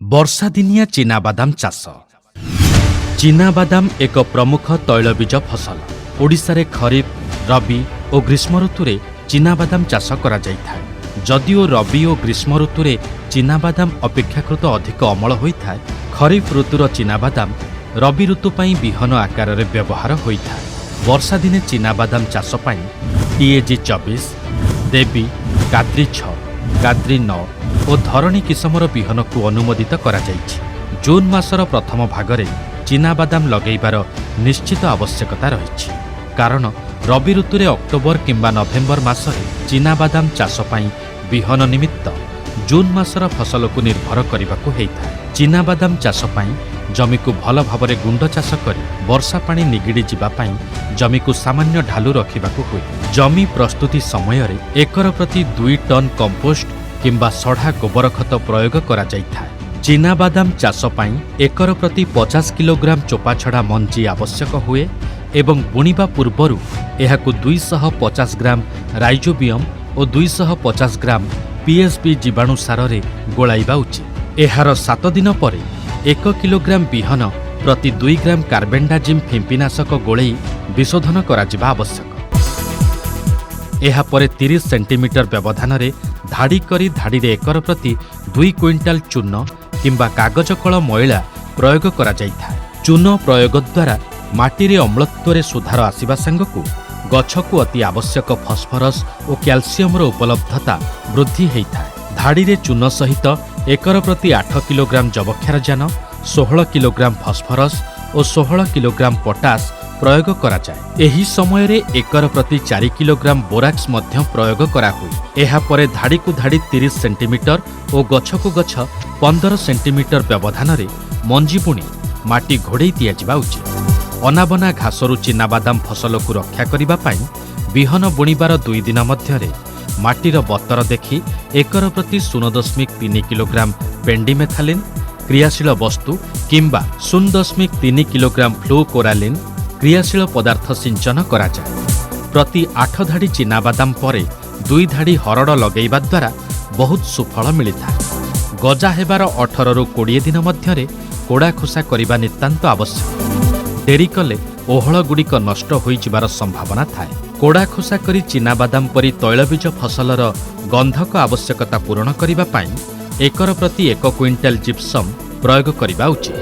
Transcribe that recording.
ବର୍ଷାଦିନିଆ ଚିନାବାଦାମ ଚାଷ। ଚିନାବାଦାମ ଏକ ପ୍ରମୁଖ ତୈଳବୀଜ ଫସଲ। ଓଡ଼ିଶାରେ ଖରିଫ, ରବି ଓ ଗ୍ରୀଷ୍ମ ଋତୁରେ ଚିନାବାଦାମ ଚାଷ କରାଯାଇଥାଏ। ଯଦିଓ ରବି ଓ ଗ୍ରୀଷ୍ମ ଋତୁରେ ଚିନାବାଦାମ ଅପେକ୍ଷାକୃତ ଅଧିକ ଅମଳ ହୋଇଥାଏ, ଖରିଫ ଋତୁର ଚିନାବାଦାମ ରବି ଋତୁ ପାଇଁ ବିହନ ଆକାରରେ ବ୍ୟବହାର ହୋଇଥାଏ। ବର୍ଷାଦିନେ ଚିନାବାଦାମ ଚାଷ ପାଇଁ ଟିଏଜି 24, ଦେବୀ, କାଦ୍ରି 6, କାଦ୍ରି 9 ଓ ଧରଣୀ କିସମର ବିହନକୁ ଅନୁମୋଦିତ କରାଯାଇଛି। ଜୁନ୍ ମାସର ପ୍ରଥମ ଭାଗରେ ଚିନାବାଦାମ ଲଗାଇବାର ନିଶ୍ଚିତ ଆବଶ୍ୟକତା ରହିଛି, କାରଣ ରବି ଋତୁରେ ଅକ୍ଟୋବର କିମ୍ବା ନଭେମ୍ବର ମାସରେ ଚିନାବାଦାମ ଚାଷ ପାଇଁ ବିହନ ନିମିତ୍ତ ଜୁନ୍ ମାସର ଫସଲକୁ ନିର୍ଭର କରିବାକୁ ହୋଇଥାଏ। ଚିନାବାଦାମ ଚାଷ ପାଇଁ ଜମିକୁ ଭଲ ଭାବରେ ଗୁଣ୍ଡ ଚାଷ କରି ବର୍ଷା ପାଣି ନିଗିଡ଼ି ଯିବା ପାଇଁ ଜମିକୁ ସାମାନ୍ୟ ଢାଲୁ ରଖିବାକୁ ହୁଏ। ଜମି ପ୍ରସ୍ତୁତି ସମୟରେ ଏକର ପ୍ରତି 2 ଟନ୍ କମ୍ପୋଷ୍ଟ କିମ୍ବା ସଢ଼ା ଗୋବର ଖତ ପ୍ରୟୋଗ କରାଯାଇଥାଏ। ଚିନାବାଦାମ ଚାଷ ପାଇଁ ଏକର ପ୍ରତି 50 କିଲୋଗ୍ରାମ ଚୋପାଛଡ଼ା ମଞ୍ଜି ଆବଶ୍ୟକ ହୁଏ ଏବଂ ବୁଣିବା ପୂର୍ବରୁ ଏହାକୁ 250 ଗ୍ରାମ ରାଇଜୋବିୟମ୍ ଓ 250 ଗ୍ରାମ ପିଏସ୍ବି ଜୀବାଣୁ ସାରରେ ଗୋଳାଇବା ଉଚିତ। ଏହାର 7 ଦିନ ପରେ 1 କିଲୋଗ୍ରାମ ବିହନ ପ୍ରତି 2 ଗ୍ରାମ କାର୍ବେଣ୍ଡାଜିମ୍ ଫିମ୍ପିନାଶକ ଗୋଳେଇ ବିଶୋଧନ କରାଯିବା ଆବଶ୍ୟକ। ଏହାପରେ 30 ସେଣ୍ଟିମିଟର ବ୍ୟବଧାନରେ ଧାଡ଼ି କରି ଧାଡ଼ିରେ ଏକର ପ୍ରତି 2 କୁଇଣ୍ଟାଲ ଚୂନ କିମ୍ବା କାଗଜ କଳ ମଇଳା ପ୍ରୟୋଗ କରାଯାଇଥାଏ। ଚୂନ ପ୍ରୟୋଗ ଦ୍ୱାରା ମାଟିରେ ଅମ୍ଳତ୍ୱରେ ସୁଧାର ଆସିବା ସାଙ୍ଗକୁ ଗଛକୁ ଅତି ଆବଶ୍ୟକ ଫସ୍ଫରସ୍ ଓ କ୍ୟାଲସିୟମର ଉପଲବ୍ଧତା ବୃଦ୍ଧି ହୋଇଥାଏ। ଧାଡ଼ିରେ ଚୂନ ସହିତ ଏକର ପ୍ରତି 8 କିଲୋଗ୍ରାମ ଯବକ୍ଷାରଜାନ, 16 କିଲୋଗ୍ରାମ ଫସ୍ଫରସ୍ ଓ 16 କିଲୋଗ୍ରାମ ପଟାସ ପ୍ରୟୋଗ କରାଯାଏ। ଏହି ସମୟରେ ଏକର ପ୍ରତି 4 କିଲୋଗ୍ରାମ ବୋରାକ୍ସ ମଧ୍ୟ ପ୍ରୟୋଗ କରାହୁଏ। ଏହାପରେ ଧାଡ଼ିକୁ ଧାଡ଼ି 30 ସେଣ୍ଟିମିଟର ଓ ଗଛକୁ ଗଛ 15 ସେଣ୍ଟିମିଟର ବ୍ୟବଧାନରେ ମଞ୍ଜି ବୁଣି ମାଟି ଘୋଡ଼େଇ ଦିଆଯିବା ଉଚିତ। ଅନାବନା ଘାସରୁ ଚିନାବାଦାମ ଫସଲକୁ ରକ୍ଷା କରିବା ପାଇଁ ବିହନ ବୁଣିବାର 2 ଦିନ ମଧ୍ୟରେ ମାଟିର ବତର ଦେଖି ଏକର ପ୍ରତି 0.3 କିଲୋଗ୍ରାମ ପେଣ୍ଡିମେଥାଲିନ୍ କ୍ରିୟାଶୀଳ ବସ୍ତୁ କିମ୍ବା 0.3 କିଲୋଗ୍ରାମ ଫ୍ଲୁକୋରାଲିନ୍ କ୍ରିୟାଶୀଳ ପଦାର୍ଥ ସିଞ୍ଚନ କରାଯାଏ। ପ୍ରତି 8 ଧାଡ଼ି ଚିନାବାଦାମ ପରେ 2 ଧାଡ଼ି ହରଡ଼ ଲଗାଇବା ଦ୍ୱାରା ବହୁତ ସୁଫଳ ମିଳିଥାଏ। ଗଜା ହେବାର 18ରୁ 20 ଦିନ ମଧ୍ୟରେ କୋଡ଼ା ଖୋସା କରିବା ନିତାନ୍ତ ଆବଶ୍ୟକ। ଡେରି କଲେ ଓହଳଗୁଡ଼ିକ ନଷ୍ଟ ହୋଇଯିବାର ସମ୍ଭାବନା ଥାଏ। କୋଡ଼ା ଖୋସା କରି ଚିନାବାଦାମ ପରି ତୈଳବୀଜ ଫସଲର ଗନ୍ଧକ ଆବଶ୍ୟକତା ପୂରଣ କରିବା ପାଇଁ ଏକର ପ୍ରତି 1 କୁଇଣ୍ଟାଲ ଜିପ୍ସମ୍ ପ୍ରୟୋଗ କରିବା ଉଚିତ।